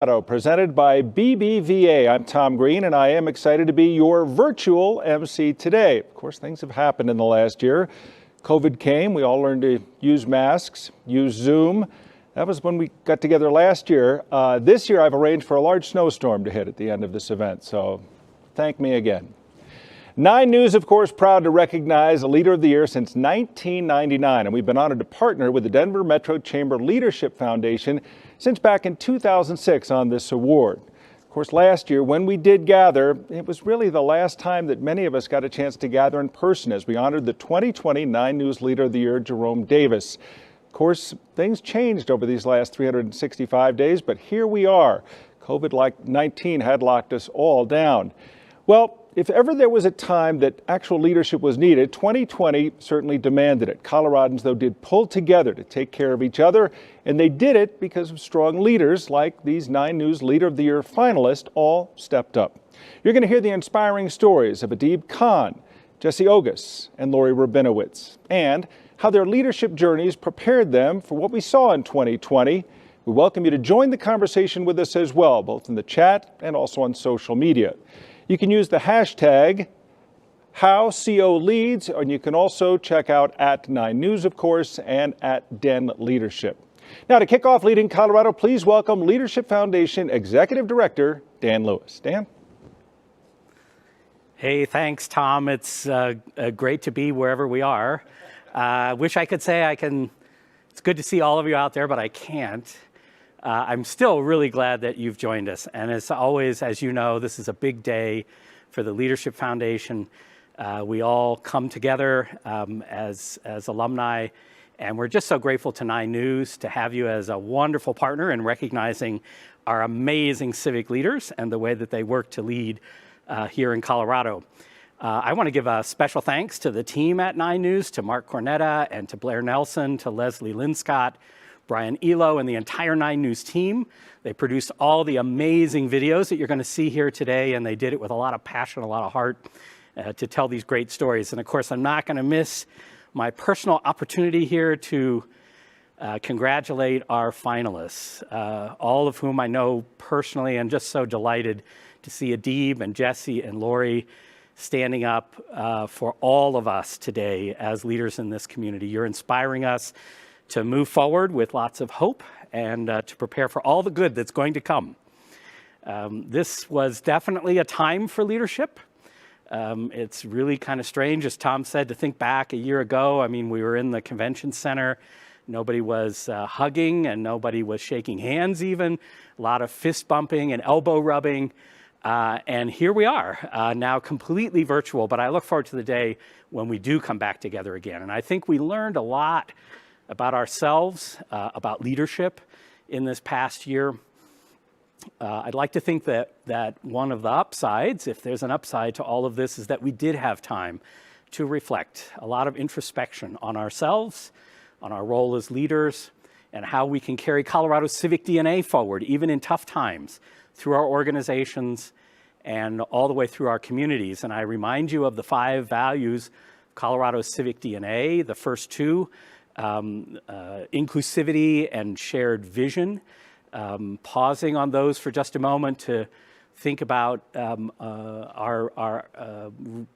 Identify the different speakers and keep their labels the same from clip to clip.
Speaker 1: Presented by Bbva. I'm Tom Green, and I am excited to be your virtual MC today. Of course, things have happened in the last year. COVID came. We all learned to use masks, use Zoom. That was when we got together last year. This year, I've arranged for a large snowstorm to hit at the end of this event, so thank me again. 9 News, of course, proud to recognize a Leader of the Year since 1999, and we've been honored to partner with the Denver Metro Chamber Leadership Foundation since back in 2006 on this award. Of course, last year, when we did gather, it was really the last time that many of us got a chance to gather in person as we honored the 2020 9 News Leader of the Year, Jerome Davis. Of course, things changed over these last 365 days, but here we are. COVID-19 had locked us all down. Well, if ever there was a time that actual leadership was needed, 2020 certainly demanded it. Coloradans, though, did pull together to take care of each other, and they did it because of strong leaders like these 9 News Leader of the Year finalists all stepped up. You're going to hear the inspiring stories of Khan, Jesse Ogus, and Lori Rabinowitz, and how their leadership journeys prepared them for what we saw in 2020. We welcome you to join the conversation with us as well, both in the chat and also on social media. You can use the hashtag HowCOLeads, and you can also check out at 9 News, of course, and at Den Leadership. Now, to kick off Leading Colorado, please welcome Leadership Foundation Executive Director Dan Lewis. Dan?
Speaker 2: Hey, thanks, Tom. It's great to be wherever we are. Wish I could say it's good to see all of you out there, but I can't. I'm still really glad that you've joined us. And as always, as you know, this is a big day for the Leadership Foundation. We all come together as alumni, and we're just so grateful to 9 News to have you as a wonderful partner in recognizing our amazing civic leaders and the way that they work to lead here in Colorado. I want to give a special thanks to the team at 9 News, to Mark Cornetta and to Blair Nelson, to Leslie Linscott, Brian Elo, and the entire 9 News team. They produced all the amazing videos that you're going to see here today, and they did it with a lot of passion, a lot of heart to tell these great stories. And of course, I'm not going to miss my personal opportunity here to congratulate our finalists, all of whom I know personally, and just so delighted to see Adib and Jesse and Lori standing up for all of us today as leaders in this community. You're inspiring us to move forward with lots of hope and to prepare for all the good that's going to come. This was definitely a time for leadership. It's really kind of strange, as Tom said, to think back a year ago. I mean, we were in the convention center. Nobody was hugging and nobody was shaking hands even. A lot of fist bumping and elbow rubbing. And here we are, now completely virtual. But I look forward to the day when we do come back together again. And I think we learned a lot about ourselves, about leadership in this past year. I'd like to think that one of the upsides, if there's an upside to all of this, is that we did have time to reflect, a lot of introspection on ourselves, on our role as leaders, and how we can carry Colorado's civic DNA forward, even in tough times, through our organizations and all the way through our communities. And I remind you of the 5 values of Colorado's civic DNA, the first 2, inclusivity and shared vision. Pausing on those for just a moment to think about our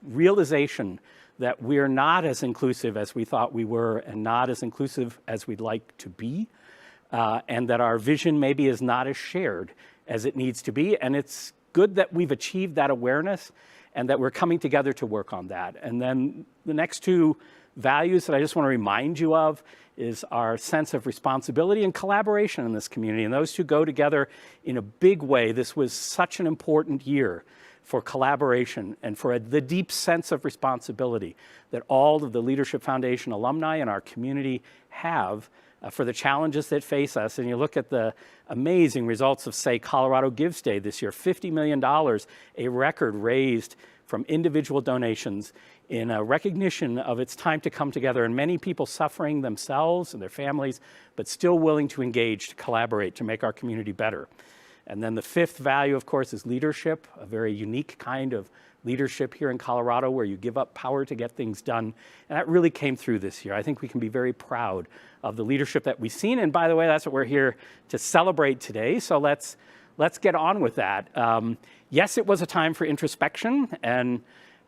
Speaker 2: realization that we're not as inclusive as we thought we were and not as inclusive as we'd like to be, and that our vision maybe is not as shared as it needs to be. And it's good that we've achieved that awareness and that we're coming together to work on that. And then the next 2 values that I just want to remind you of is our sense of responsibility and collaboration in this community. And those 2 go together in a big way. This was such an important year for collaboration and for the deep sense of responsibility that all of the Leadership Foundation alumni in our community have for the challenges that face us. And you look at the amazing results of, say, Colorado Gives Day this year, $50 million, a record raised from individual donations in a recognition of its time to come together, and many people suffering themselves and their families, but still willing to engage, to collaborate, to make our community better. And then the 5th value, of course, is leadership, a very unique kind of leadership here in Colorado where you give up power to get things done. And that really came through this year. I think we can be very proud of the leadership that we've seen. And by the way, that's what we're here to celebrate today. So let's let's get on with that. Yes, it was a time for introspection, and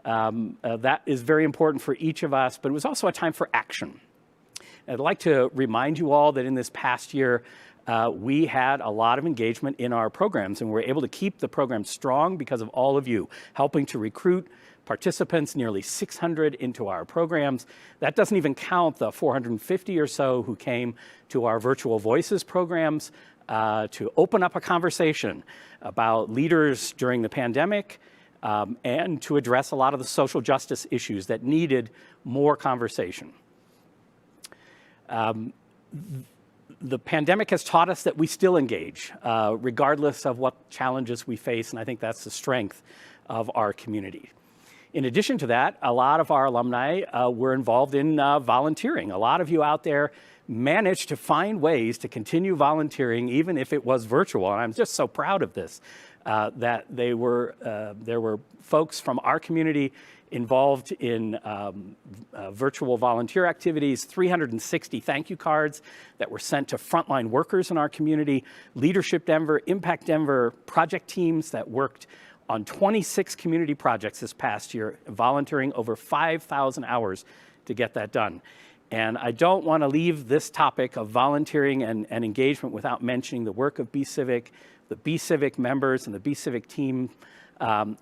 Speaker 2: that is very important for each of us, but it was also a time for action. I'd like to remind you all that in this past year, we had a lot of engagement in our programs, and we were able to keep the program strong because of all of you helping to recruit participants, nearly 600 into our programs. That doesn't even count the 450 or so who came to our Virtual Voices programs to open up a conversation about leaders during the pandemic and to address a lot of the social justice issues that needed more conversation. The pandemic has taught us that we still engage, regardless of what challenges we face, and I think that's the strength of our community. In addition to that, a lot of our alumni were involved in volunteering. A lot of you out there managed to find ways to continue volunteering, even if it was virtual, and I'm just so proud of this, that there were folks from our community involved in virtual volunteer activities, 360 thank you cards that were sent to frontline workers in our community, Leadership Denver, Impact Denver, project teams that worked on 26 community projects this past year, volunteering over 5,000 hours to get that done. And I don't want to leave this topic of volunteering and engagement without mentioning the work of BCivic, the BCivic members and the BCivic team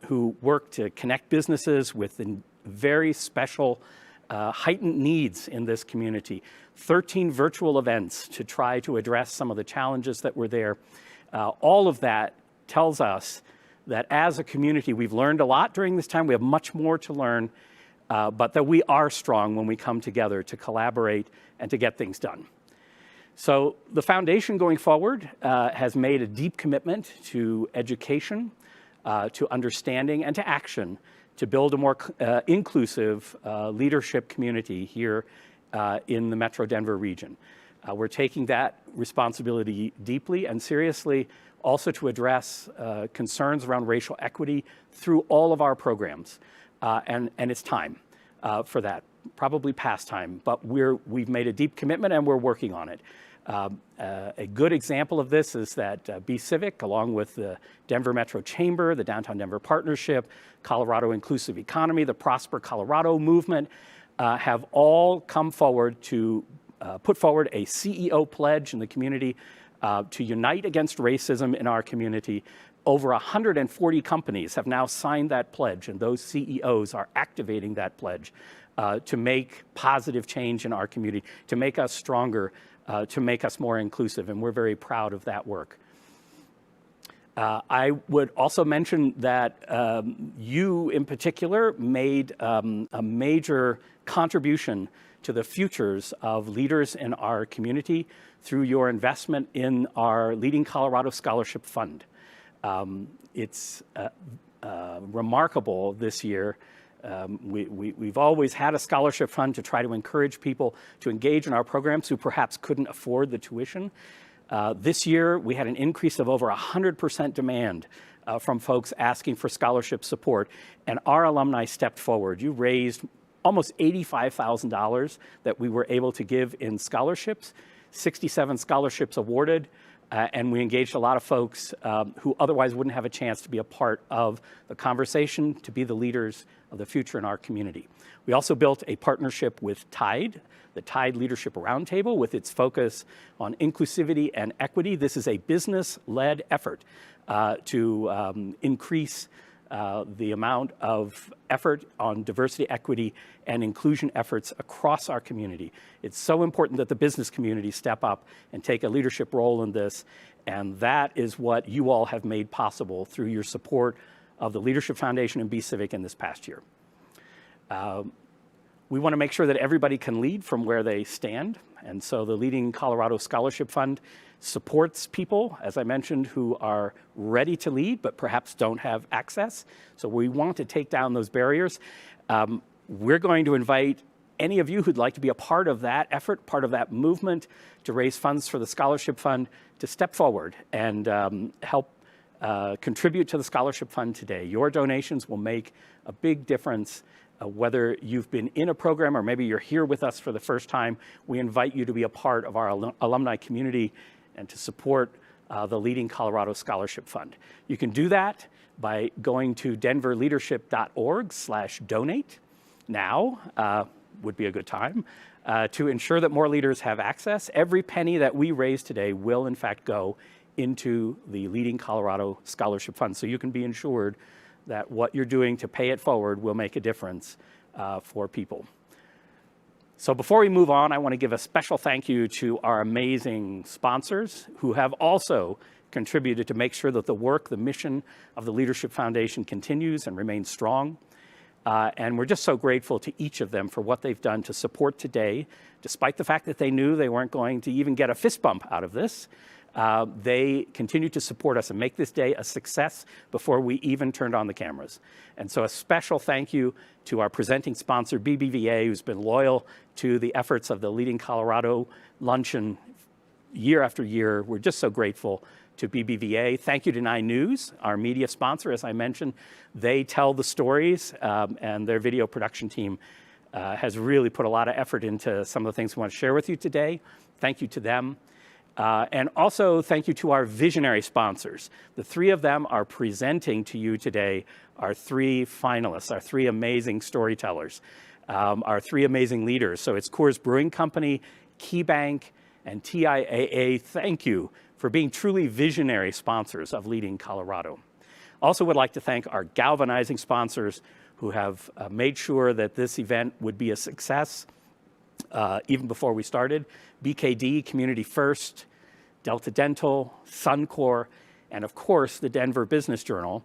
Speaker 2: who work to connect businesses with the very special heightened needs in this community. 13 virtual events to try to address some of the challenges that were there. All of that tells us that as a community, we've learned a lot during this time. We have much more to learn, but that we are strong when we come together to collaborate and to get things done. So the foundation going forward has made a deep commitment to education, to understanding, and to action to build a more inclusive leadership community here in the Metro Denver region. We're taking that responsibility deeply and seriously, also to address concerns around racial equity through all of our programs. And it's time for that, probably past time, but we've made a deep commitment and we're working on it. A good example of this is that BCivic, along with the Denver Metro Chamber, the Downtown Denver Partnership, Colorado Inclusive Economy, the Prosper Colorado movement, have all come forward to put forward a CEO pledge in the community to unite against racism in our community. Over 140 companies have now signed that pledge, and those CEOs are activating that pledge to make positive change in our community, to make us stronger, to make us more inclusive, and we're very proud of that work. I would also mention that you in particular made a major contribution to the futures of leaders in our community through your investment in our Leading Colorado Scholarship Fund. It's remarkable this year. We've always had a scholarship fund to try to encourage people to engage in our programs who perhaps couldn't afford the tuition. This year, we had an increase of over 100% demand from folks asking for scholarship support, and our alumni stepped forward. You raised almost $85,000 that we were able to give in scholarships, 67 scholarships awarded, and we engaged a lot of folks who otherwise wouldn't have a chance to be a part of the conversation, to be the leaders of the future in our community. We also built a partnership with TIDE, the TIDE Leadership Roundtable, with its focus on inclusivity and equity. This is a business-led effort to increase the amount of effort on diversity, equity, and inclusion efforts across our community. It's so important that the business community step up and take a leadership role in this, and that is what you all have made possible through your support of the Leadership Foundation and BCivic in this past year. We want to make sure that everybody can lead from where they stand, and so the Leading Colorado Scholarship Fund supports people, as I mentioned, who are ready to lead but perhaps don't have access. So we want to take down those barriers. We're going to invite any of you who'd like to be a part of that effort, part of that movement to raise funds for the Scholarship Fund, to step forward and help contribute to the Scholarship Fund today. Your donations will make a big difference. Whether you've been in a program or maybe you're here with us for the first time, we invite you to be a part of our alumni community and to support the Leading Colorado Scholarship Fund. You can do that by going to denverleadership.org/donate. Now would be a good time to ensure that more leaders have access. Every penny that we raise today will in fact go into the Leading Colorado Scholarship Fund. So you can be ensured that what you're doing to pay it forward will make a difference for people. So before we move on, I want to give a special thank you to our amazing sponsors who have also contributed to make sure that the work, the mission of the Leadership Foundation continues and remains strong. And we're just so grateful to each of them for what they've done to support today, despite the fact that they knew they weren't going to even get a fist bump out of this. They continue to support us and make this day a success before we even turned on the cameras. And so a special thank you to our presenting sponsor, Bbva, who's been loyal to the efforts of the Leading Colorado Luncheon year after year. We're just so grateful to Bbva. Thank you to 9 News, our media sponsor. As I mentioned, they tell the stories, and their video production team has really put a lot of effort into some of the things we want to share with you today. Thank you to them. And also thank you to our visionary sponsors. The 3 of them are presenting to you today our 3 finalists, our 3 amazing storytellers, our 3 amazing leaders. So it's Coors Brewing Company, KeyBank, and TIAA. Thank you for being truly visionary sponsors of Leading Colorado. Also would like to thank our galvanizing sponsors who have made sure that this event would be a success even before we started. BKD, Community First, Delta Dental, Suncor, and of course the Denver Business Journal,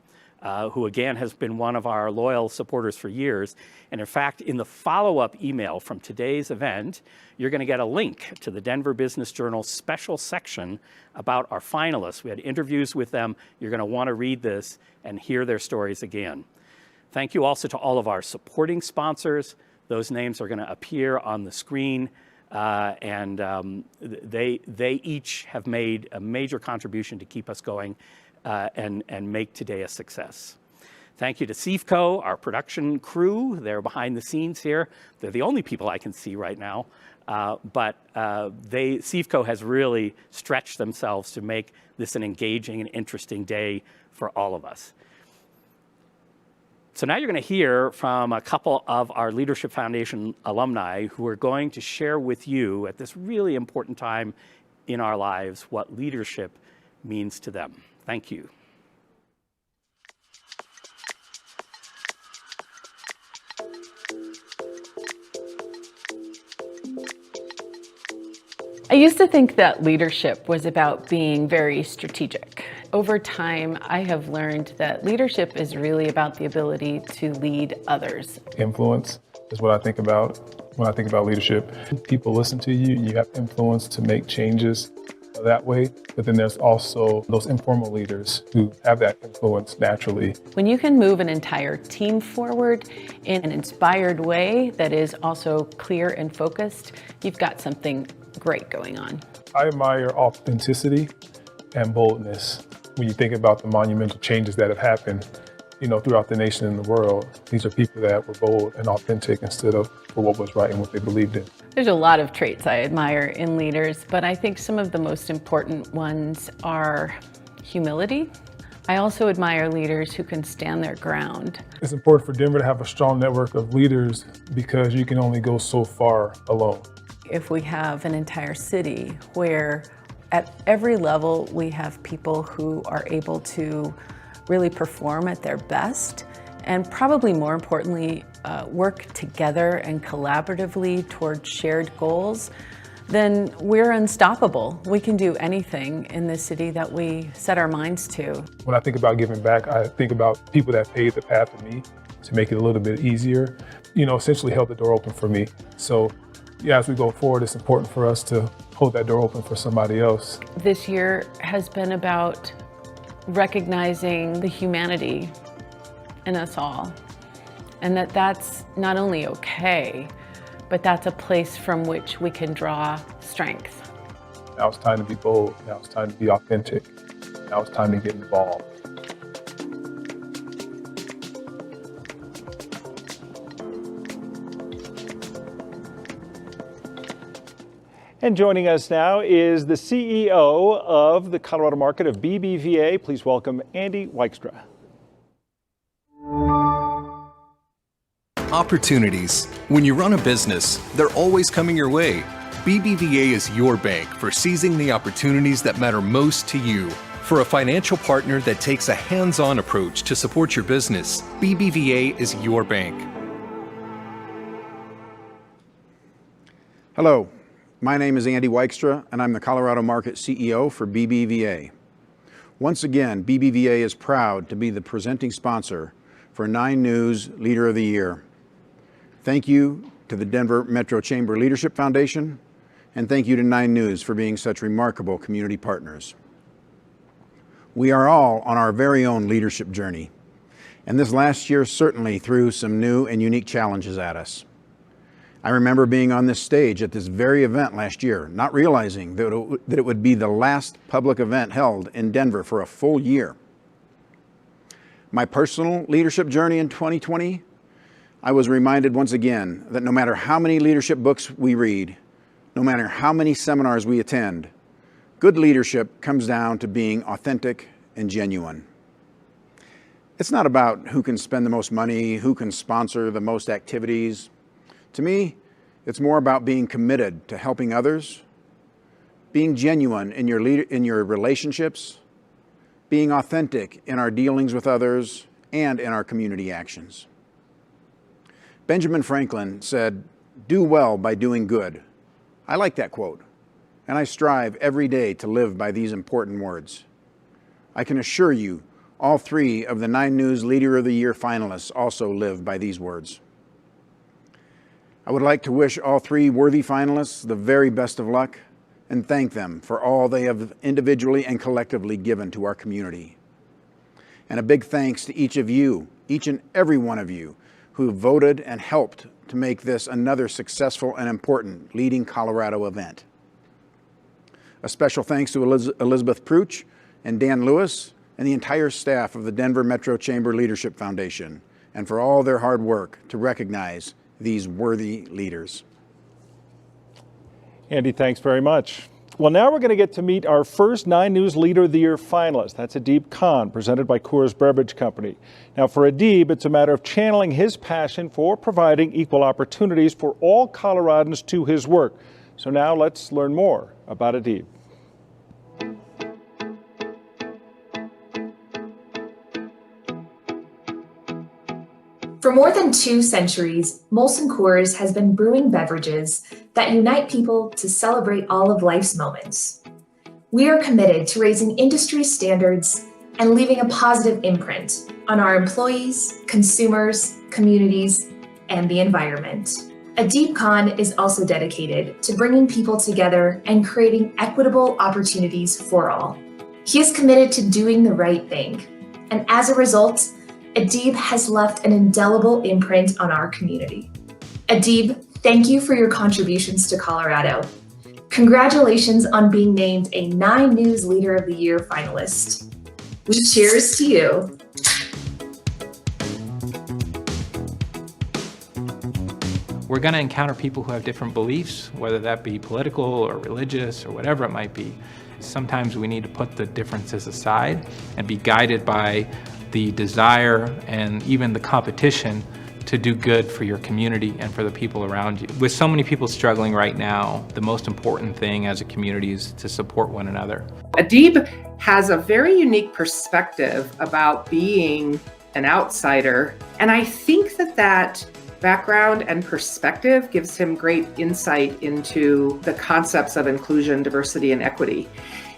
Speaker 2: who again has been one of our loyal supporters for years. And in fact, in the follow-up email from today's event, you're going to get a link to the Denver Business Journal special section about our finalists. We had interviews with them. You're going to want to read this and hear their stories again. Thank you also to all of our supporting sponsors. Those names are going to appear on the screen, and they each have made a major contribution to keep us going and make today a success. Thank you to CEFCO, our production crew. They're behind the scenes here. They're the only people I can see right now, but CEFCO has really stretched themselves to make this an engaging and interesting day for all of us. So now you're going to hear from a couple of our Leadership Foundation alumni who are going to share with you at this really important time in our lives what leadership means to them. Thank you.
Speaker 3: I used to think that leadership was about being very strategic. Over time, I have learned that leadership is really about the ability to lead others.
Speaker 4: Influence is what I think about when I think about leadership. People listen to you, you have influence to make changes that way, but then there's also those informal leaders who have that influence naturally.
Speaker 3: When you can move an entire team forward in an inspired way that is also clear and focused, you've got something great going on.
Speaker 4: I admire authenticity and boldness. When you think about the monumental changes that have happened, throughout the nation and the world, these are people that were bold and authentic instead of for what was right and what they believed in.
Speaker 3: There's a lot of traits I admire in leaders, but I think some of the most important ones are humility. I also admire leaders who can stand their ground.
Speaker 4: It's important for Denver to have a strong network of leaders because you can only go so far alone.
Speaker 3: If we have an entire city where at every level we have people who are able to really perform at their best, and probably more importantly, work together and collaboratively towards shared goals, then we're unstoppable. We can do anything in this city that we set our minds to.
Speaker 4: When I think about giving back, I think about people that paved the path for me to make it a little bit easier, essentially held the door open for me. So as we go forward, it's important for us to hold that door open for somebody else.
Speaker 3: This year has been about recognizing the humanity in us all, and that's not only okay, but that's a place from which we can draw strength.
Speaker 4: Now it's time to be bold. Now it's time to be authentic. Now it's time to get involved.
Speaker 1: And joining us now is the CEO of the Colorado market of Bbva. Please welcome Andy Weixtra.
Speaker 5: Opportunities. When you run a business, they're always coming your way. Bbva is your bank for seizing the opportunities that matter most to you. For a financial partner that takes a hands-on approach to support your business, Bbva is your bank.
Speaker 6: Hello, my name is Andy Weixtra, and I'm the Colorado Market CEO for Bbva. Once again, Bbva is proud to be the presenting sponsor for 9 News Leader of the Year. Thank you to the Denver Metro Chamber Leadership Foundation, and thank you to 9 News for being such remarkable community partners. We are all on our very own leadership journey, and this last year certainly threw some new and unique challenges at us. I remember being on this stage at this very event last year, not realizing that it would be the last public event held in Denver for a full year. My personal leadership journey in 2020, I was reminded once again that no matter how many leadership books we read, no matter how many seminars we attend, good leadership comes down to being authentic and genuine. It's not about who can spend the most money, who can sponsor the most activities. To me, it's more about being committed to helping others, being genuine in your relationships, being authentic in our dealings with others, and in our community actions. Benjamin Franklin said, "Do well by doing good." I like that quote, and I strive every day to live by these important words. I can assure you, all 3 of the 9 News Leader of the Year finalists also live by these words. I would like to wish all 3 worthy finalists the very best of luck and thank them for all they have individually and collectively given to our community. And a big thanks to each of you, each and every one of you, who voted and helped to make this another successful and important Leading Colorado event. A special thanks to Elizabeth Pruch and Dan Lewis and the entire staff of the Denver Metro Chamber Leadership Foundation, and for all their hard work to recognize these worthy leaders.
Speaker 1: Andy, thanks very much. Well, now we're going to get to meet our first 9 News Leader of the Year finalist. That's Adib Khan, presented by Coors Beverage Company. Now, for Adib, it's a matter of channeling his passion for providing equal opportunities for all Coloradans to his work. So now let's learn more about Adib.
Speaker 7: For more than 2 centuries, Molson Coors has been brewing beverages that unite people to celebrate all of life's moments. We are committed to raising industry standards and leaving a positive imprint on our employees, consumers, communities, and the environment. Adib Khan is also dedicated to bringing people together and creating equitable opportunities for all. He is committed to doing the right thing, and as a result, Adib has left an indelible imprint on our community. Adib, thank you for your contributions to Colorado. Congratulations on being named a 9 News Leader of the Year finalist. We cheers to you.
Speaker 8: We're going to encounter people who have different beliefs, whether that be political or religious or whatever it might be. Sometimes we need to put the differences aside and be guided by the desire and even the competition to do good for your community and for the people around you. With so many people struggling right now, the most important thing as a community is to support one another.
Speaker 9: Adib has a very unique perspective about being an outsider, and I think that background and perspective gives him great insight into the concepts of inclusion, diversity, and equity.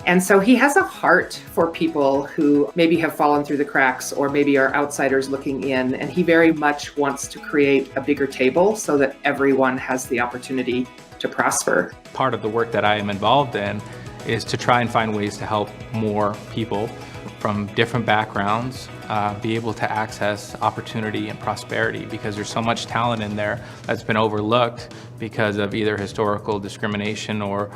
Speaker 9: And so he has a heart for people who maybe have fallen through the cracks or maybe are outsiders looking in. And he very much wants to create a bigger table so that everyone has the opportunity to prosper.
Speaker 8: Part of the work that I am involved in is to try and find ways to help more people from different backgrounds be able to access opportunity and prosperity, because there's so much talent in there that's been overlooked because of either historical discrimination or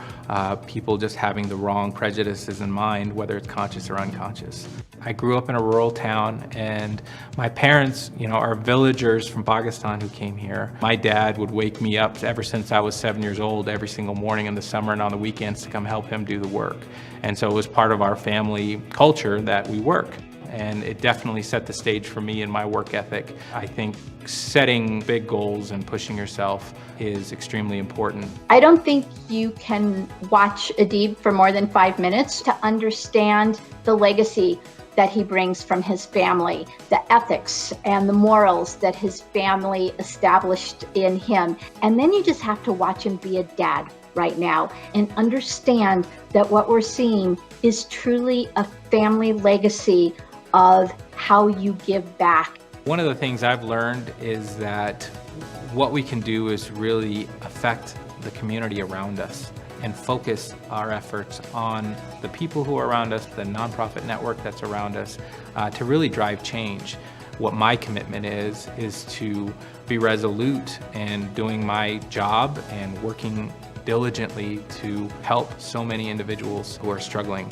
Speaker 8: people just having the wrong prejudices in mind, whether it's conscious or unconscious. I grew up in a rural town, and my parents, are villagers from Pakistan who came here. My dad would wake me up ever since I was 7 years old every single morning in the summer and on the weekends to come help him do the work. And so it was part of our family culture that we work. And it definitely set the stage for me in my work ethic. I think setting big goals and pushing yourself is extremely important.
Speaker 10: I don't think you can watch Adib for more than 5 minutes to understand the legacy that he brings from his family, the ethics and the morals that his family established in him. And then you just have to watch him be a dad right now and understand that what we're seeing is truly a family legacy of how you give back.
Speaker 8: One of the things I've learned is that what we can do is really affect the community around us and focus our efforts on the people who are around us, the nonprofit network that's around us, to really drive change. What my commitment is to be resolute in doing my job and working diligently to help so many individuals who are struggling.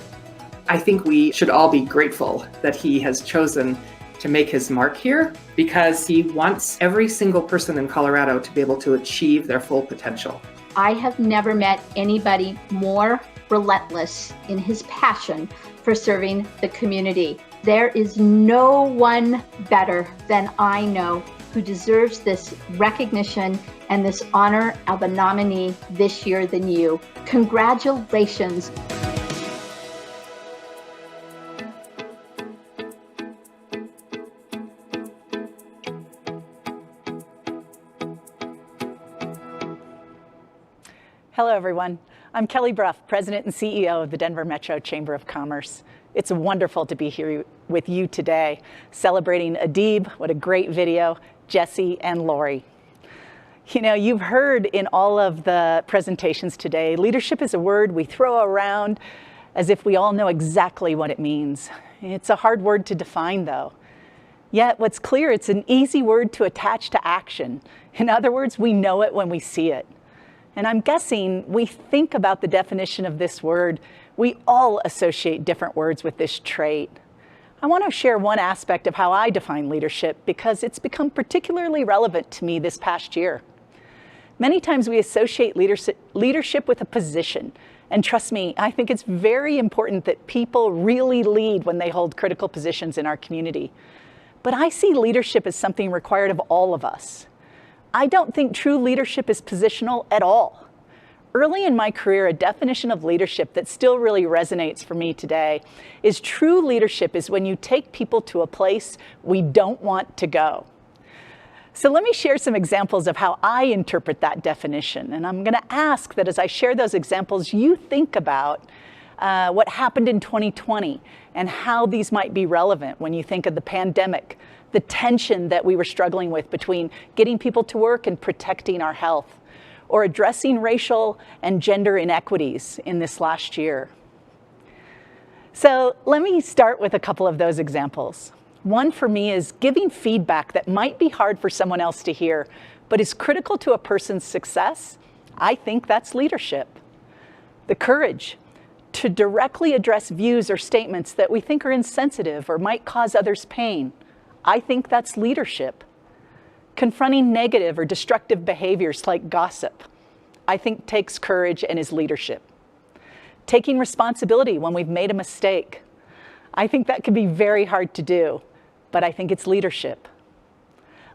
Speaker 9: I think we should all be grateful that he has chosen to make his mark here, because he wants every single person in Colorado to be able to achieve their full potential.
Speaker 10: I have never met anybody more relentless in his passion for serving the community. There is no one better than I know who deserves this recognition and this honor of a nominee this year than you. Congratulations.
Speaker 11: Hello, everyone. I'm Kelly Bruff, President and CEO of the Denver Metro Chamber of Commerce. It's wonderful to be here with you today, celebrating Adib, what a great video, Jesse and Lori. You've heard in all of the presentations today, leadership is a word we throw around as if we all know exactly what it means. It's a hard word to define, though. Yet what's clear, it's an easy word to attach to action. In other words, we know it when we see it. And I'm guessing we think about the definition of this word, we all associate different words with this trait. I want to share one aspect of how I define leadership because it's become particularly relevant to me this past year. Many times we associate leadership with a position. And trust me, I think it's very important that people really lead when they hold critical positions in our community. But I see leadership as something required of all of us. I don't think true leadership is positional at all. Early in my career, a definition of leadership that still really resonates for me today is true leadership is when you take people to a place we don't want to go. So let me share some examples of how I interpret that definition. And I'm going to ask that as I share those examples, you think about what happened in 2020 and how these might be relevant when you think of the pandemic, the tension that we were struggling with between getting people to work and protecting our health, or addressing racial and gender inequities in this last year. So let me start with a couple of those examples. One for me is giving feedback that might be hard for someone else to hear, but is critical to a person's success. I think that's leadership. The courage to directly address views or statements that we think are insensitive or might cause others pain. I think that's leadership. Confronting negative or destructive behaviors like gossip, I think takes courage and is leadership. Taking responsibility when we've made a mistake, I think that can be very hard to do, but I think it's leadership.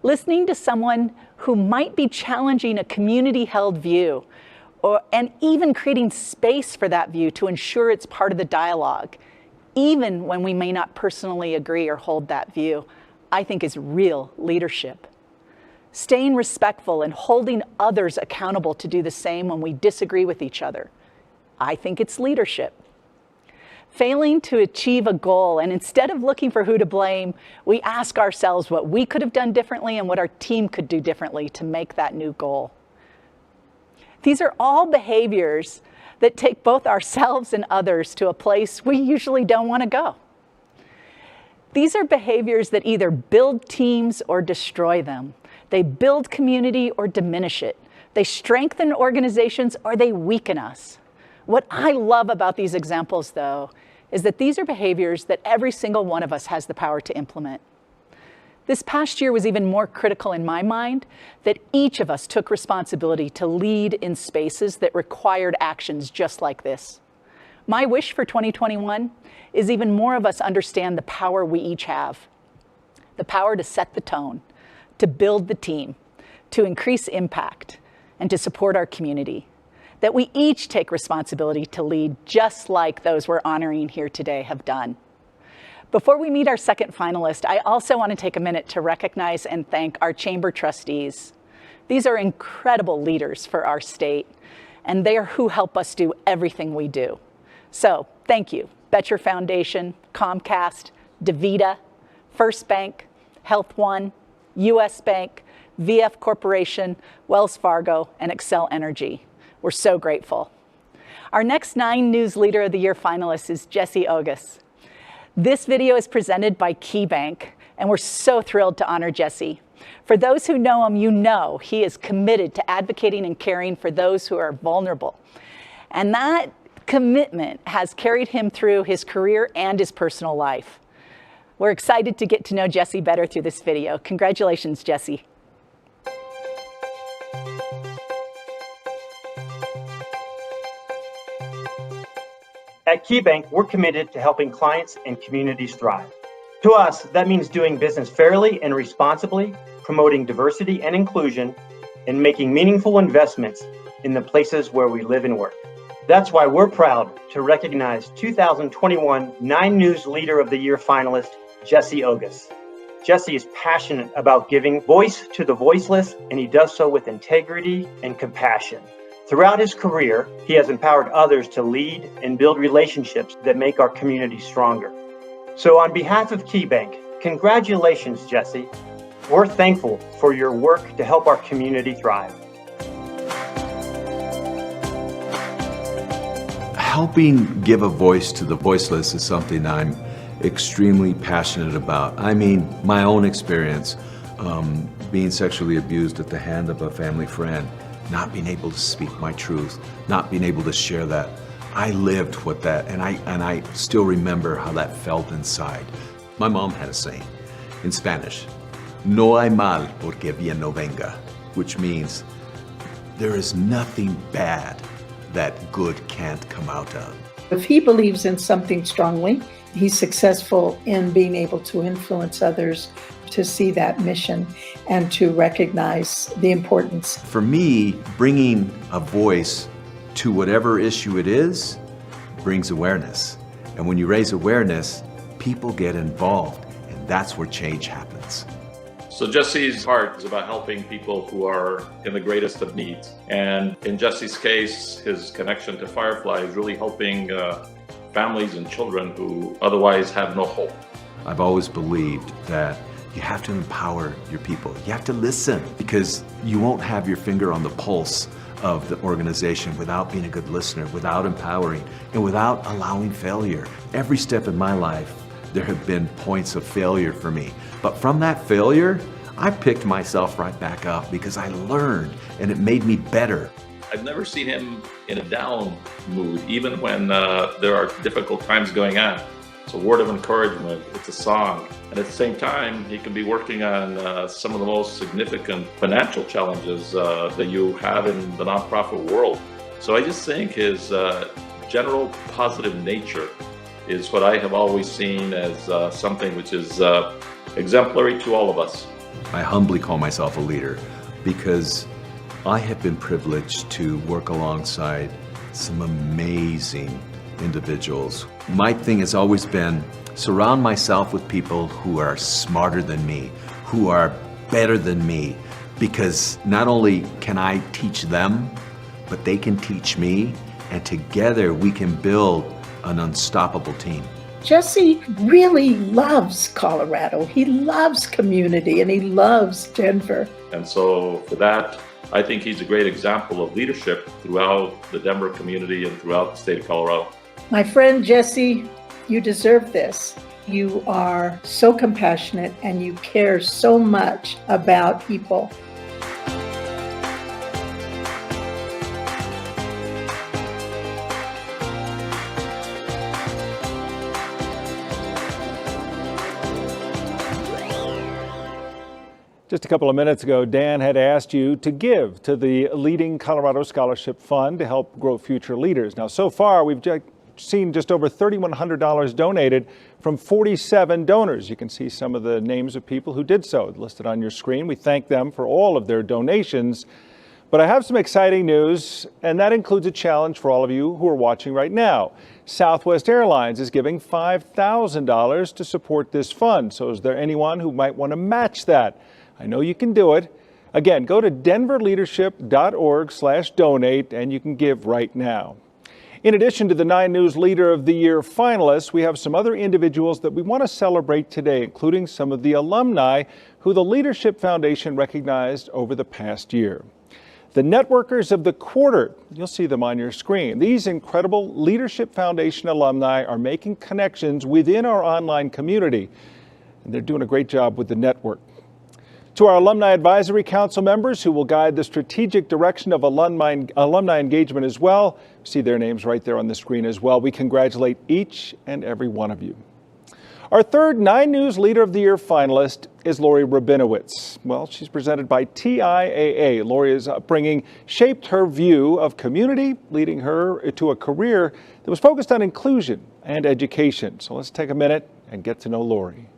Speaker 11: Listening to someone who might be challenging a community-held view, and even creating space for that view to ensure it's part of the dialogue, even when we may not personally agree or hold that view, I think is real leadership. Staying respectful and holding others accountable to do the same when we disagree with each other, I think it's leadership. Failing to achieve a goal, and instead of looking for who to blame, we ask ourselves what we could have done differently and what our team could do differently to make that new goal. These are all behaviors that take both ourselves and others to a place we usually don't want to go. These are behaviors that either build teams or destroy them. They build community or diminish it. They strengthen organizations or they weaken us. What I love about these examples, though, is that these are behaviors that every single one of us has the power to implement. This past year was even more critical in my mind that each of us took responsibility to lead in spaces that required actions just like this. My wish for 2021 is even more of us understand the power we each have. The power to set the tone, to build the team, to increase impact, and to support our community. That we each take responsibility to lead just like those we're honoring here today have done. Before we meet our second finalist, I also want to take a minute to recognize and thank our chamber trustees. These are incredible leaders for our state, and they are who help us do everything we do. So thank you, Betcher Foundation, Comcast, Bbva, First Bank, Health One, US Bank, VF Corporation, Wells Fargo, and Xcel Energy. We're so grateful. Our next 9 News Leader of the Year finalist is Jesse Ogus. This video is presented by KeyBank, and we're so thrilled to honor Jesse. For those who know him, you know he is committed to advocating and caring for those who are vulnerable. And that commitment has carried him through his career and his personal life. We're excited to get to know Jesse better through this video. Congratulations, Jesse.
Speaker 12: At KeyBank, we're committed to helping clients and communities thrive. To us, that means doing business fairly and responsibly, promoting diversity and inclusion, and making meaningful investments in the places where we live and work. That's why we're proud to recognize 2021 9 News Leader of the Year finalist, Jesse Ogus. Jesse is passionate about giving voice to the voiceless, and he does so with integrity and compassion. Throughout his career, he has empowered others to lead and build relationships that make our community stronger. So on behalf of KeyBank, congratulations, Jesse. We're thankful for your work to help our community thrive.
Speaker 13: Helping give a voice to the voiceless is something I'm extremely passionate about. I mean, my own experience, being sexually abused at the hand of a family friend, not being able to speak my truth, not being able to share that. I lived with that, and I still remember how that felt inside. My mom had a saying in Spanish, no hay mal porque bien no venga, which means there is nothing bad that good can't come out of.
Speaker 14: If he believes in something strongly, he's successful in being able to influence others to see that mission and to recognize the importance.
Speaker 13: For me, bringing a voice to whatever issue it is brings awareness. And when you raise awareness, people get involved, and that's where change happens.
Speaker 15: So Jesse's heart is about helping people who are in the greatest of needs. And in Jesse's case, his connection to Firefly is really helping families and children who otherwise have no hope.
Speaker 13: I've always believed that you have to empower your people. You have to listen, because you won't have your finger on the pulse of the organization without being a good listener, without empowering, and without allowing failure. Every step in my life, there have been points of failure for me. But from that failure, I picked myself right back up because I learned, and it made me better.
Speaker 15: I've never seen him in a down mood, even when there are difficult times going on. It's a word of encouragement, it's a song. And at the same time, he can be working on some of the most significant financial challenges that you have in the nonprofit world. So I just think his general positive nature is what I have always seen as something which is exemplary to all of us.
Speaker 13: I humbly call myself a leader because I have been privileged to work alongside some amazing individuals. My thing has always been surround myself with people who are smarter than me, who are better than me, because not only can I teach them, but they can teach me, and together we can build an unstoppable team.
Speaker 14: Jesse really loves Colorado. He loves community, and he loves Denver.
Speaker 15: And so for that, I think he's a great example of leadership throughout the Denver community and throughout the state of Colorado.
Speaker 14: My friend Jesse, you deserve this. You are so compassionate and you care so much about people.
Speaker 1: Just a couple of minutes ago, Dan had asked you to give to the Leading Colorado Scholarship Fund to help grow future leaders. Now, so far, we've seen just over $3,100 donated from 47 donors. You can see some of the names of people who did so listed on your screen. We thank them for all of their donations. But I have some exciting news, and that includes a challenge for all of you who are watching right now. Southwest Airlines is giving $5,000 to support this fund. So is there anyone who might want to match that? I know you can do it. Again, go to denverleadership.org/donate and you can give right now. In addition to the 9 News Leader of the Year finalists, we have some other individuals that we want to celebrate today, including some of the alumni who the Leadership Foundation recognized over the past year. The Networkers of the Quarter, you'll see them on your screen. These incredible Leadership Foundation alumni are making connections within our online community, and they're doing a great job with the network. To our Alumni Advisory Council members who will guide the strategic direction of alumni engagement as well, see their names right there on the screen as well. We congratulate each and every one of you. Our third 9 News Leader of the Year finalist is Lori Rabinowitz. Well, she's presented by TIAA. Lori's upbringing shaped her view of community, leading her to a career that was focused on inclusion and education. So let's take a minute and get to know Lori.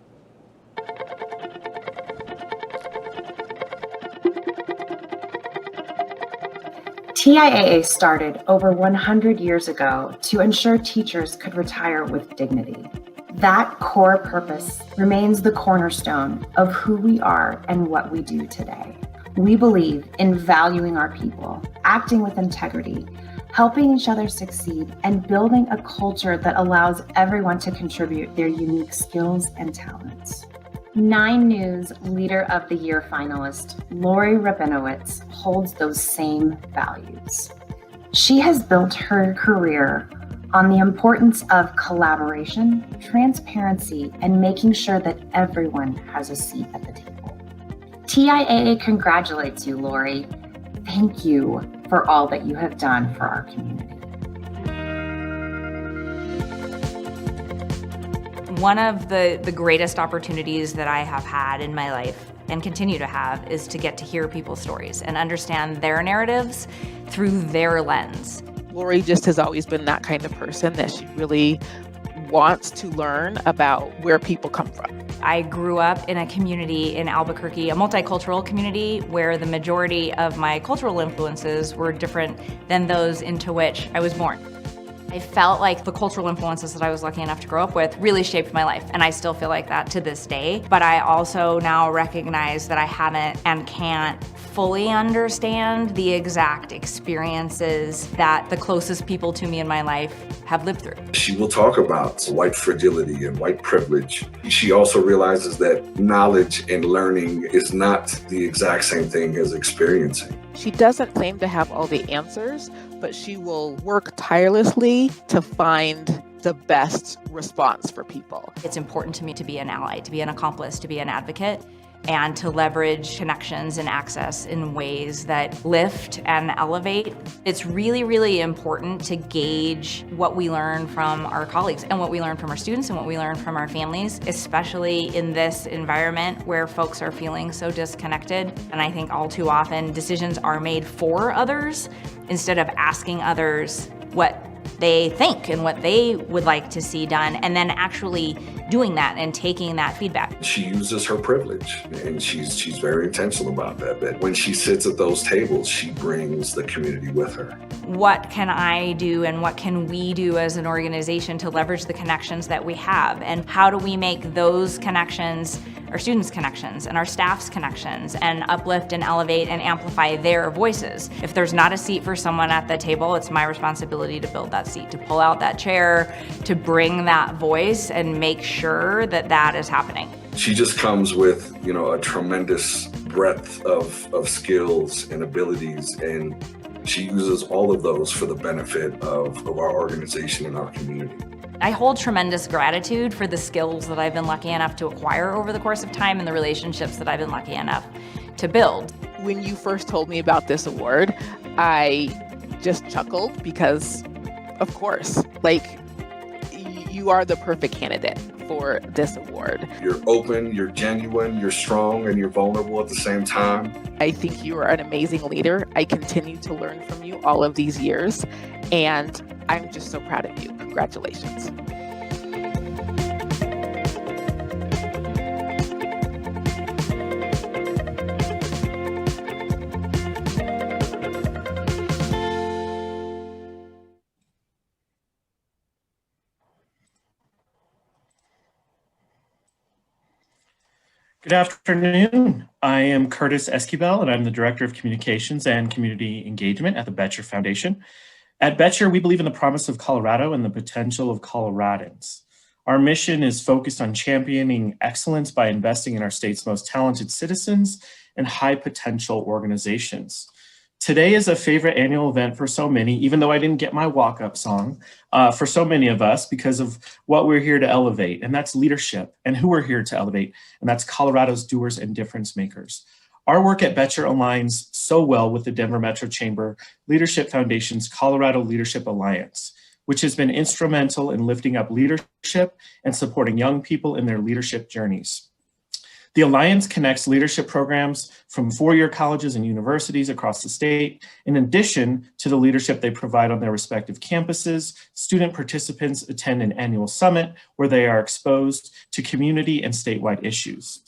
Speaker 16: TIAA started over 100 years ago to ensure teachers could retire with dignity. That core purpose remains the cornerstone of who we are and what we do today. We believe in valuing our people, acting with integrity, helping each other succeed, and building a culture that allows everyone to contribute their unique skills and talents. 9 News Leader of the Year finalist Lori Rabinowitz holds those same values. She has built her career on the importance of collaboration, transparency, and making sure that everyone has a seat at the table. TIAA congratulates you, Lori. Thank you for all that you have done for our community.
Speaker 17: One of the greatest opportunities that I have had in my life and continue to have is to get to hear people's stories and understand their narratives through their lens.
Speaker 18: Lori just has always been that kind of person that she really wants to learn about where people come from.
Speaker 17: I grew up in a community in Albuquerque, a multicultural community where the majority of my cultural influences were different than those into which I was born. I felt like the cultural influences that I was lucky enough to grow up with really shaped my life, and I still feel like that to this day. But I also now recognize that I haven't and can't fully understand the exact experiences that the closest people to me in my life have lived through.
Speaker 19: She will talk about white fragility and white privilege. She also realizes that knowledge and learning is not the exact same thing as experiencing.
Speaker 18: She doesn't claim to have all the answers, but she will work tirelessly to find the best response for people.
Speaker 17: It's important to me to be an ally, to be an accomplice, to be an advocate, and to leverage connections and access in ways that lift and elevate. It's really, really important to gauge what we learn from our colleagues and what we learn from our students and what we learn from our families, especially in this environment where folks are feeling so disconnected. And I think all too often decisions are made for others instead of asking others what they think and what they would like to see done, and then actually doing that and taking that feedback.
Speaker 19: She uses her privilege, and she's very intentional about that. That when she sits at those tables, she brings the community with her.
Speaker 17: What can I do and what can we do as an organization to leverage the connections that we have? And how do we make those connections our students' connections and our staff's connections and uplift and elevate and amplify their voices? If there's not a seat for someone at the table, it's my responsibility to build that seat, to pull out that chair, to bring that voice and make sure that that is happening.
Speaker 19: She just comes with, a tremendous breadth of skills and abilities, and she uses all of those for the benefit of our organization and our community.
Speaker 17: I hold tremendous gratitude for the skills that I've been lucky enough to acquire over the course of time and the relationships that I've been lucky enough to build.
Speaker 18: When you first told me about this award, I just chuckled because, of course, you are the perfect candidate for this award.
Speaker 19: You're open, you're genuine, you're strong, and you're vulnerable at the same time.
Speaker 18: I think you are an amazing leader. I continue to learn from you all of these years, and I'm just so proud of you. Congratulations.
Speaker 20: Good afternoon. I am Curtis Esquivel, and I'm the Director of Communications and Community Engagement at the Weixtra Foundation. At Weixtra, we believe in the promise of Colorado and the potential of Coloradans. Our mission is focused on championing excellence by investing in our state's most talented citizens and high potential organizations. Today is a favorite annual event for so many, even though I didn't get my walk-up song, for so many of us because of what we're here to elevate, and that's leadership, and who we're here to elevate, and that's Colorado's doers and difference makers. Our work at Weixtra aligns so well with the Denver Metro Chamber Leadership Foundation's Colorado Leadership Alliance, which has been instrumental in lifting up leadership and supporting young people in their leadership journeys. The Alliance connects leadership programs from four-year colleges and universities across the state. In addition to the leadership they provide on their respective campuses, student participants attend an annual summit where they are exposed to community and statewide issues.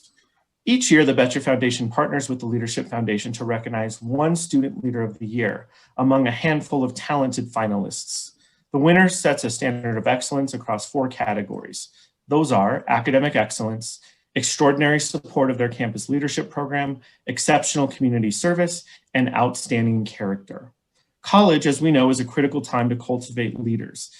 Speaker 20: Each year, the Weixtra Foundation partners with the Leadership Foundation to recognize one Student Leader of the Year among a handful of talented finalists. The winner sets a standard of excellence across four categories. Those are academic excellence, extraordinary support of their campus leadership program, exceptional community service, and outstanding character. College, as we know, is a critical time to cultivate leaders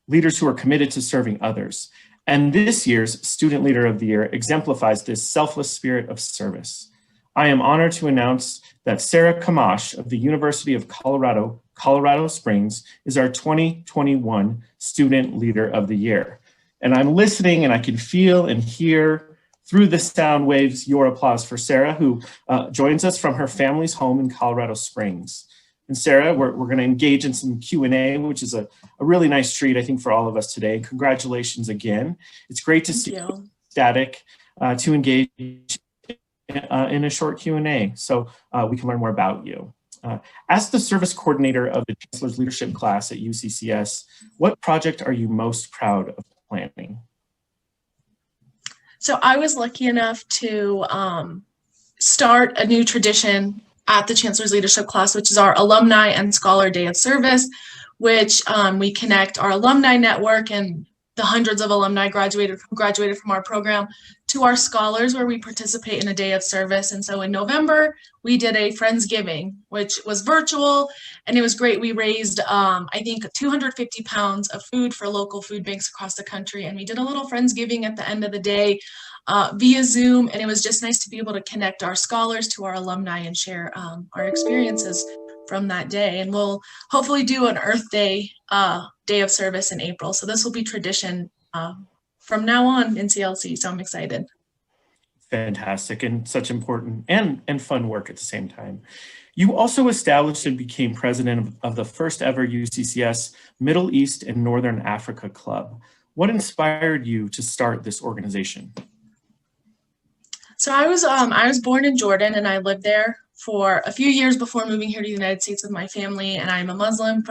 Speaker 20: who are committed to serving others. And this year's Student Leader of the Year exemplifies this selfless spirit of service. I am honored to announce that Sarah Kamash of the University of Colorado, Colorado Springs is our 2021 Student Leader of the Year. And I'm listening and I can feel and hear through the sound waves your applause for Sarah, who joins us from her family's home in Colorado Springs. And Sarah, we're going to engage in some Q&A, which is a really nice treat, I think, for all of us today. Congratulations again. It's great to see you static to engage in a short Q&A so we can learn more about you. As the service coordinator of the Chancellor's Leadership class at UCCS, what project are you most proud of planning?
Speaker 21: So I was lucky enough to start a new tradition at the Chancellor's Leadership class, which is our Alumni and Scholar Day of Service, which we connect our alumni network and the hundreds of alumni who graduated from our program to our scholars, where we participate in a day of service. And so in November, we did a Friendsgiving, which was virtual, and it was great. We raised, I think, 250 pounds of food for local food banks across the country. And we did a little Friendsgiving at the end of the day via Zoom. And it was just nice to be able to connect our scholars to our alumni and share our experiences from that day. And we'll hopefully do an Earth Day day of service in April. So this will be tradition from now on in CLC. So I'm excited.
Speaker 20: Fantastic, and such important and fun work at the same time. You also established and became president of the first ever UCCS Middle East and Northern Africa Club. What inspired you to start this organization?
Speaker 21: So I was born in Jordan, and I lived there for a few years before moving here to the United States with my family. And I'm a Muslim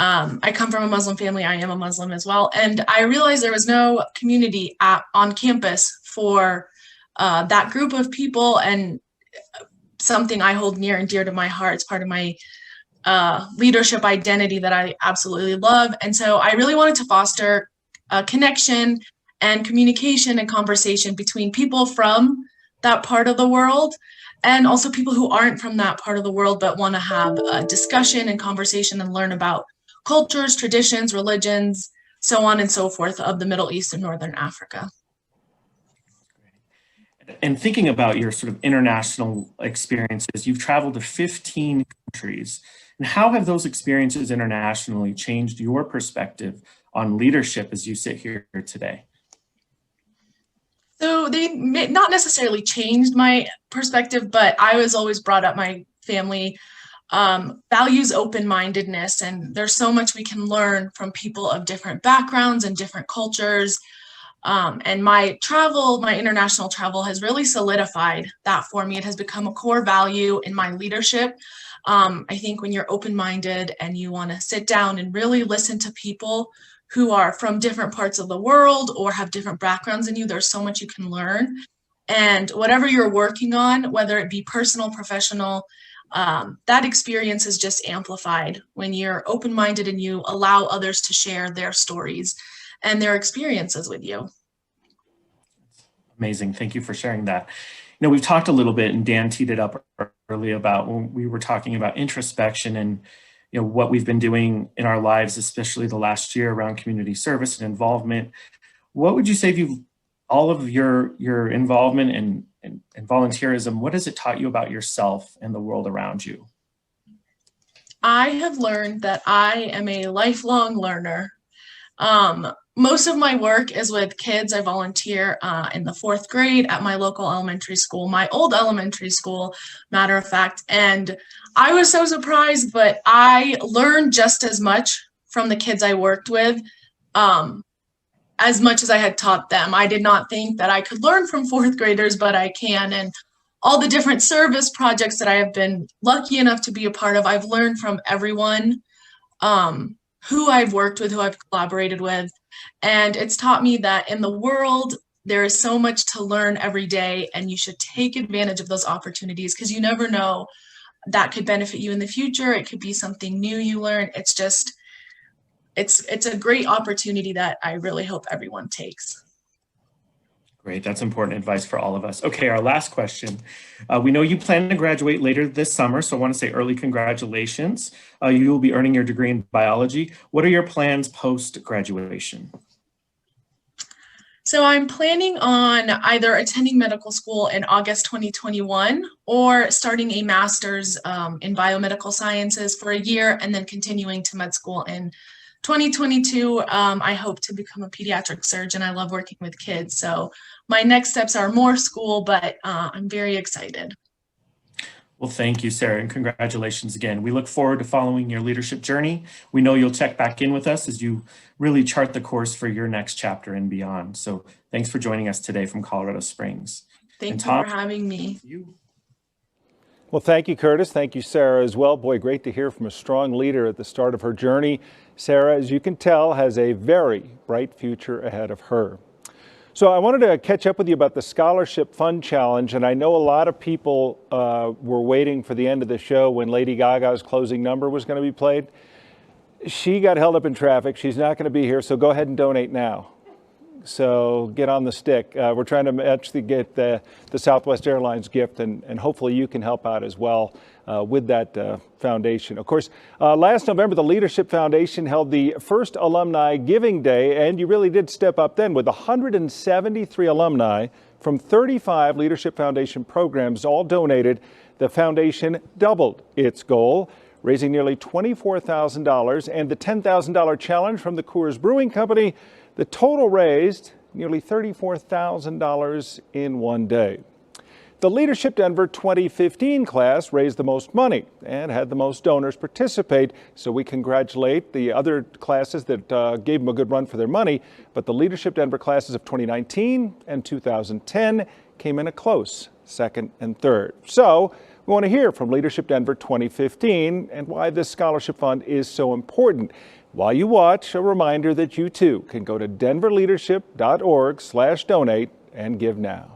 Speaker 21: I come from a Muslim family. I am a Muslim as well. And I realized there was no community on campus for that group of people, and something I hold near and dear to my heart. It's part of my leadership identity that I absolutely love. And so I really wanted to foster a connection and communication and conversation between people from that part of the world and also people who aren't from that part of the world but want to have a discussion and conversation and learn about cultures, traditions, religions, so on and so forth of the Middle East and Northern Africa.
Speaker 20: And thinking about your sort of international experiences, you've traveled to 15 countries. And how have those experiences internationally changed your perspective on leadership as you sit here today?
Speaker 21: So they not necessarily changed my perspective, but I was always brought up, my family values open-mindedness, and there's so much we can learn from people of different backgrounds and different cultures. And my international travel has really solidified that for me. It has become a core value in my leadership. I think when you're open-minded and you want to sit down and really listen to people who are from different parts of the world or have different backgrounds than you, there's so much you can learn. And whatever you're working on, whether it be personal, professional, that experience is just amplified when you're open-minded and you allow others to share their stories and their experiences with you.
Speaker 20: Amazing. Thank you for sharing that. You know, we've talked a little bit, and Dan teed it up early about when we were talking about introspection and, you know, what we've been doing in our lives, especially the last year around community service and involvement. What would you say all of your involvement and volunteerism, what has it taught you about yourself and the world around you?
Speaker 21: I have learned that I am a lifelong learner. Most of my work is with kids. I volunteer in the 4th grade at my local elementary school, my old elementary school, matter of fact. And I was so surprised, but I learned just as much from the kids I worked with as much as I had taught them. I did not think that I could learn from 4th graders, but I can. And all the different service projects that I have been lucky enough to be a part of, I've learned from everyone who I've worked with, who I've collaborated with. And it's taught me that in the world, there is so much to learn every day, and you should take advantage of those opportunities because you never know, that could benefit you in the future. It could be something new you learn. It's just, it's a great opportunity that I really hope everyone takes.
Speaker 20: Great, that's important advice for all of us. Okay, our last question. We know you plan to graduate later this summer, so I want to say early congratulations. You will be earning your degree in biology. What are your plans post-graduation?
Speaker 21: So I'm planning on either attending medical school in August 2021 or starting a master's in biomedical sciences for a year and then continuing to med school in 2022. I hope to become a pediatric surgeon. I love working with kids. So my next steps are more school, but I'm very excited.
Speaker 20: Well, thank you, Sarah, and congratulations again. We look forward to following your leadership journey. We know you'll check back in with us as you really chart the course for your next chapter and beyond. So thanks for joining us today from Colorado Springs.
Speaker 21: Thank you for having me.
Speaker 1: Well, thank you, Curtis. Thank you, Sarah, as well. Boy, great to hear from a strong leader at the start of her journey. Sarah, as you can tell, has a very bright future ahead of her. So I wanted to catch up with you about the Scholarship Fund Challenge, and I know a lot of people were waiting for the end of the show when Lady Gaga's closing number was going to be played. She got held up in traffic. She's not going to be here, so go ahead and donate now. So get on the stick. We're trying to actually get the Southwest Airlines gift, and hopefully you can help out as well with that foundation. Of course, last November, the Leadership Foundation held the first Alumni Giving Day, and you really did step up then with 173 alumni from 35 Leadership Foundation programs all donated. The foundation doubled its goal, raising nearly $24,000, and the $10,000 challenge from the Coors Brewing Company. The total raised nearly $34,000 in one day. The Leadership Denver 2015 class raised the most money and had the most donors participate, so we congratulate the other classes that gave them a good run for their money, but the Leadership Denver classes of 2019 and 2010 came in a close second and third. So we want to hear from Leadership Denver 2015 and why this scholarship fund is so important. While you watch, a reminder that you too can go to denverleadership.org/donate and give now.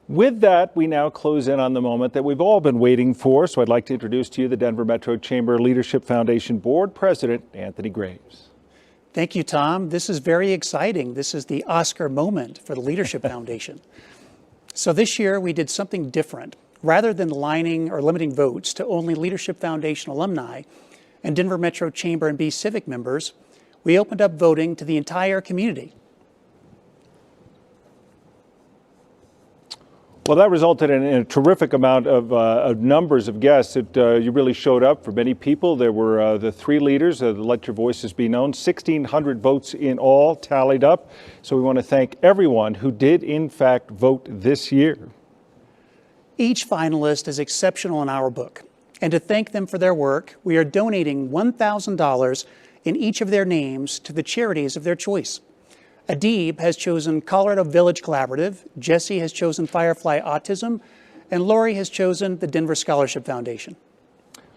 Speaker 1: With that, we now close in on the moment that we've all been waiting for. So I'd like to introduce to you the Denver Metro Chamber Leadership Foundation Board President, Anthony Graves.
Speaker 2: Thank you, Tom. This is very exciting. This is the Oscar moment for the Leadership Foundation. So this year we did something different. Rather than lining or limiting votes to only Leadership Foundation alumni and Denver Metro Chamber and B Civic members, we opened up voting to the entire community.
Speaker 1: Well, that resulted in a terrific amount of numbers of guests that you really showed up for many people. There were the three leaders that let your voices be known. 1,600 votes in all tallied up. So we want to thank everyone who did, in fact, vote this year.
Speaker 2: Each finalist is exceptional in our book. And to thank them for their work, we are donating $1,000 in each of their names to the charities of their choice. Adib has chosen Colorado Village Collaborative, Jesse has chosen Firefly Autism, and Lori has chosen the Denver Scholarship Foundation.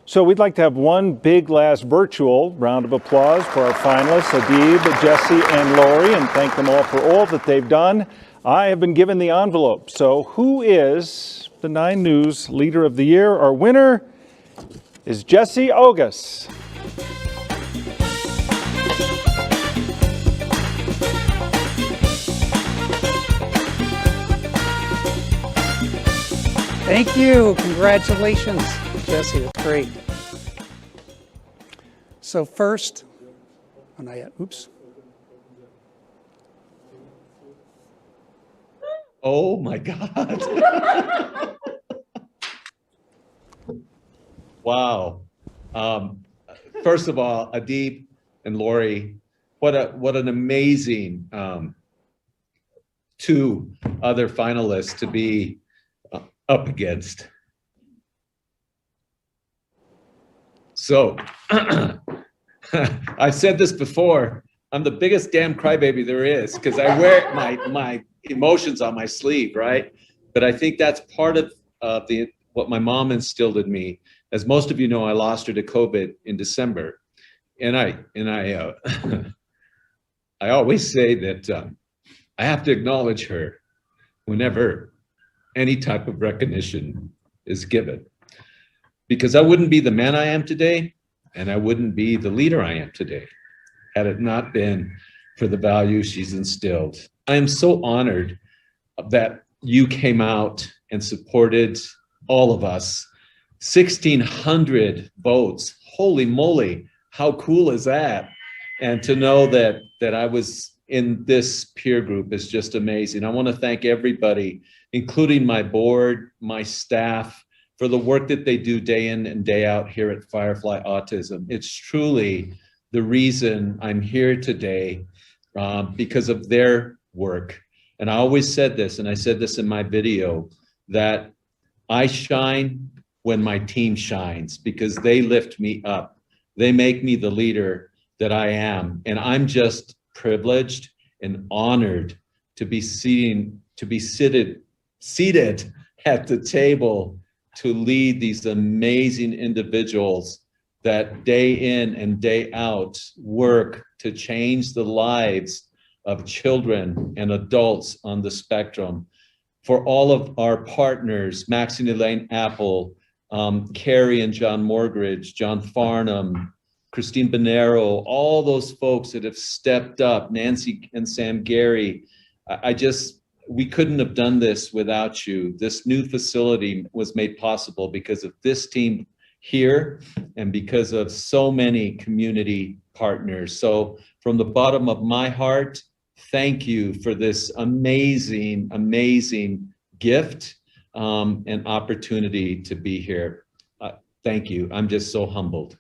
Speaker 1: So we'd like to have one big last virtual round of applause for our finalists, Adib, Jesse, and Lori, and thank them all for all that they've done. I have been given the envelope. So who is the 9 News Leader of the Year? Our winner is Jesse Ogus.
Speaker 2: Thank you. Congratulations, Jesse. That's great. So first, oh, not yet. Oops.
Speaker 22: Oh my God. Wow. First of all, Adib and Lori, what an amazing 2 other finalists to be up against. So I've said this before, I'm the biggest damn crybaby there is because I wear my emotions on my sleeve, right? But I think that's part of what my mom instilled in me. As most of you know, I lost her to COVID in December, and I I always say that I have to acknowledge her whenever any type of recognition is given, because I wouldn't be the man I am today, and I wouldn't be the leader I am today had it not been for the values she's instilled. I am so honored that you came out and supported all of us. 1,600 votes. Holy moly, how cool is that? And to know that I was in this peer group is just amazing. I want to thank everybody, including my board, my staff, for the work that they do day in and day out here at Firefly Autism. It's truly the reason I'm here today, because of their work. And I always said this, and I said this in my video, that I shine when my team shines, because they lift me up. They make me the leader that I am. And I'm just privileged and honored to be seated at the table to lead these amazing individuals that day in and day out work to change the lives of children and adults on the spectrum. For all of our partners, Maxine Elaine Apple, Carrie and John Morgridge, John Farnham, Christine Bonero, all those folks that have stepped up, Nancy and Sam Gary, we couldn't have done this without you. This new facility was made possible because of this team here and because of so many community partners. So from the bottom of my heart, thank you for this amazing, amazing gift and opportunity to be here. Thank you. I'm just so humbled.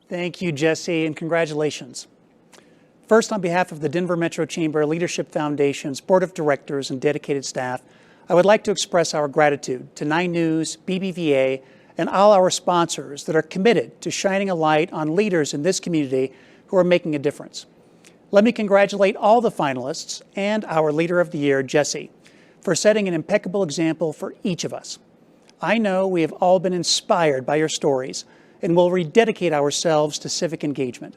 Speaker 2: Thank you, Jesse, and congratulations. First, on behalf of the Denver Metro Chamber Leadership Foundation's Board of Directors and dedicated staff, I would like to express our gratitude to 9 News, Bbva, and all our sponsors that are committed to shining a light on leaders in this community who are making a difference. Let me congratulate all the finalists and our Leader of the Year, Jesse, for setting an impeccable example for each of us. I know we have all been inspired by your stories and will rededicate ourselves to civic engagement.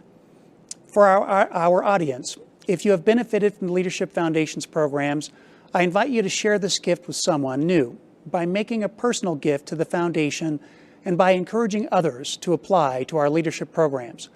Speaker 2: For our audience, if you have benefited from the Leadership Foundation's programs, I invite you to share this gift with someone new by making a personal gift to the foundation and by encouraging others to apply to our leadership programs.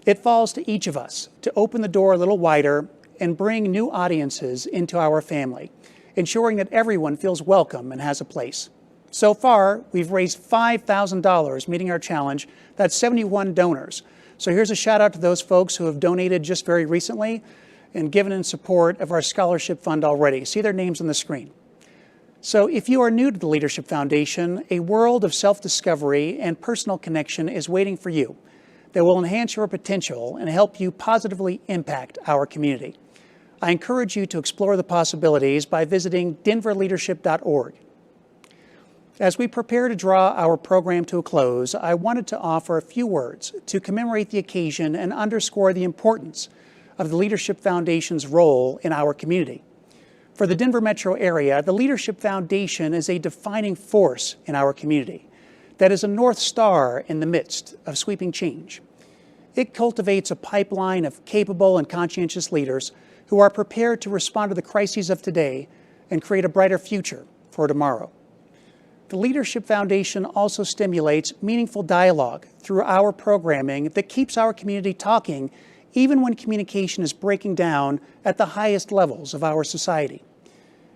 Speaker 2: It falls to each of us to open the door a little wider and bring new audiences into our family, ensuring that everyone feels welcome and has a place. So far, we've raised $5,000 meeting our challenge. That's 71 donors. So here's a shout out to those folks who have donated just very recently and given in support of our scholarship fund already. See their names on the screen. So if you are new to the Leadership Foundation, a world of self-discovery and personal connection is waiting for you that will enhance your potential and help you positively impact our community. I encourage you to explore the possibilities by visiting denverleadership.org. As we prepare to draw our program to a close, I wanted to offer a few words to commemorate the occasion and underscore the importance of the Leadership Foundation's role in our community. For the Denver metro area, the Leadership Foundation is a defining force in our community that is a North Star in the midst of sweeping change. It cultivates a pipeline of capable and conscientious leaders who are prepared to respond to the crises of today and create a brighter future for tomorrow. The Leadership Foundation also stimulates meaningful dialogue through our programming that keeps our community talking even when communication is breaking down at the highest levels of our society.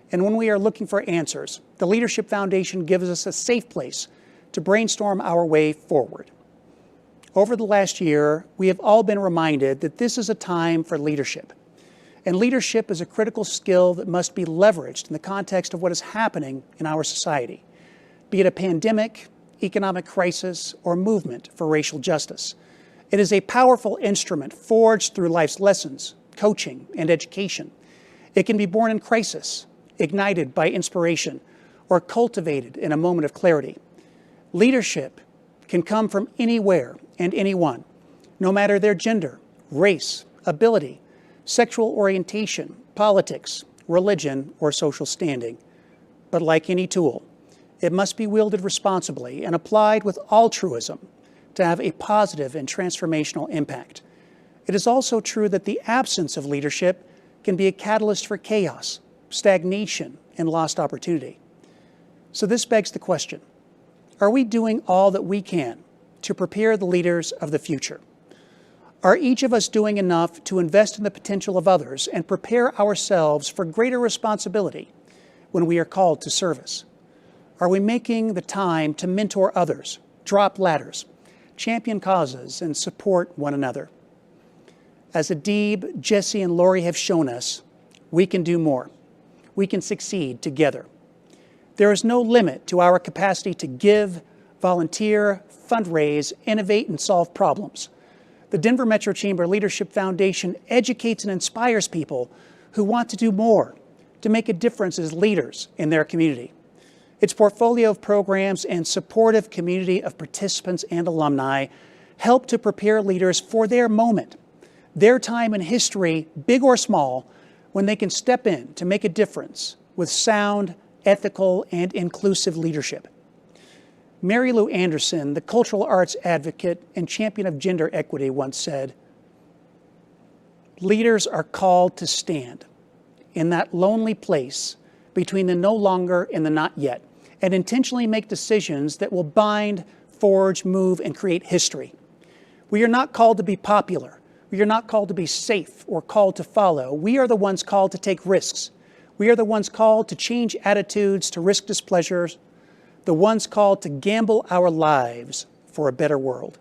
Speaker 2: And when we are looking for answers, the Leadership Foundation gives us a safe place to brainstorm our way forward. Over the last year, we have all been reminded that this is a time for leadership. And leadership is a critical skill that must be leveraged in the context of what is happening in our society, be it a pandemic, economic crisis, or movement for racial justice. It is a powerful instrument forged through life's lessons, coaching, and education. It can be born in crisis, ignited by inspiration, or cultivated in a moment of clarity. Leadership can come from anywhere and anyone, no matter their gender, race, ability, sexual orientation, politics, religion, or social standing. But like any tool, it must be wielded responsibly and applied with altruism to have a positive and transformational impact. It is also true that the absence of leadership can be a catalyst for chaos, stagnation, and lost opportunity. So this begs the question, are we doing all that we can to prepare the leaders of the future? Are each of us doing enough to invest in the potential of others and prepare ourselves for greater responsibility when we are called to service? Are we making the time to mentor others, drop ladders, champion causes, and support one another? As Adib, Jesse, and Lori have shown us, we can do more. We can succeed together. There is no limit to our capacity to give, volunteer, fundraise, innovate, and solve problems. The Denver Metro Chamber Leadership Foundation educates and inspires people who want to do more to make a difference as leaders in their community. Its portfolio of programs and supportive community of participants and alumni help to prepare leaders for their moment, their time in history, big or small, when they can step in to make a difference with sound, ethical, and inclusive leadership. Mary Lou Anderson, the cultural arts advocate and champion of gender equity, once said, "Leaders are called to stand in that lonely place between the no longer and the not yet, and intentionally make decisions that will bind, forge, move, and create history. We are not called to be popular. We are not called to be safe or called to follow. We are the ones called to take risks. We are the ones called to change attitudes, to risk displeasures, the ones called to gamble our lives for a better world."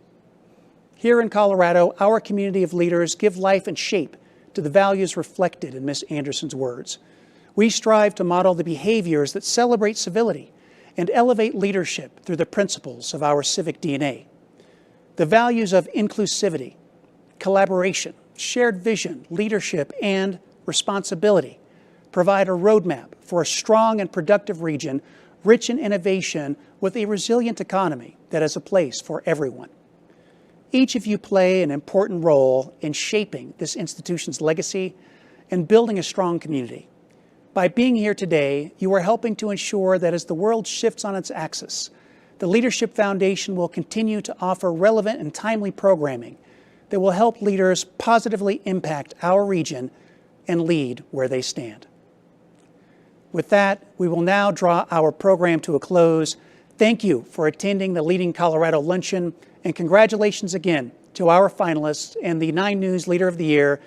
Speaker 2: Here in Colorado, our community of leaders give life and shape to the values reflected in Ms. Anderson's words. We strive to model the behaviors that celebrate civility and elevate leadership through the principles of our civic DNA. The values of inclusivity, collaboration, shared vision, leadership, and responsibility provide a roadmap for a strong and productive region rich in innovation with a resilient economy that has a place for everyone. Each of you play an important role in shaping this institution's legacy and building a strong community. By being here today, you are helping to ensure that as the world shifts on its axis, the Leadership Foundation will continue to offer relevant and timely programming that will help leaders positively impact our region and lead where they stand. With that, we will now draw our program to a close. Thank you for attending the Leading Colorado Luncheon, and congratulations again to our finalists and the 9 News Leader of the Year,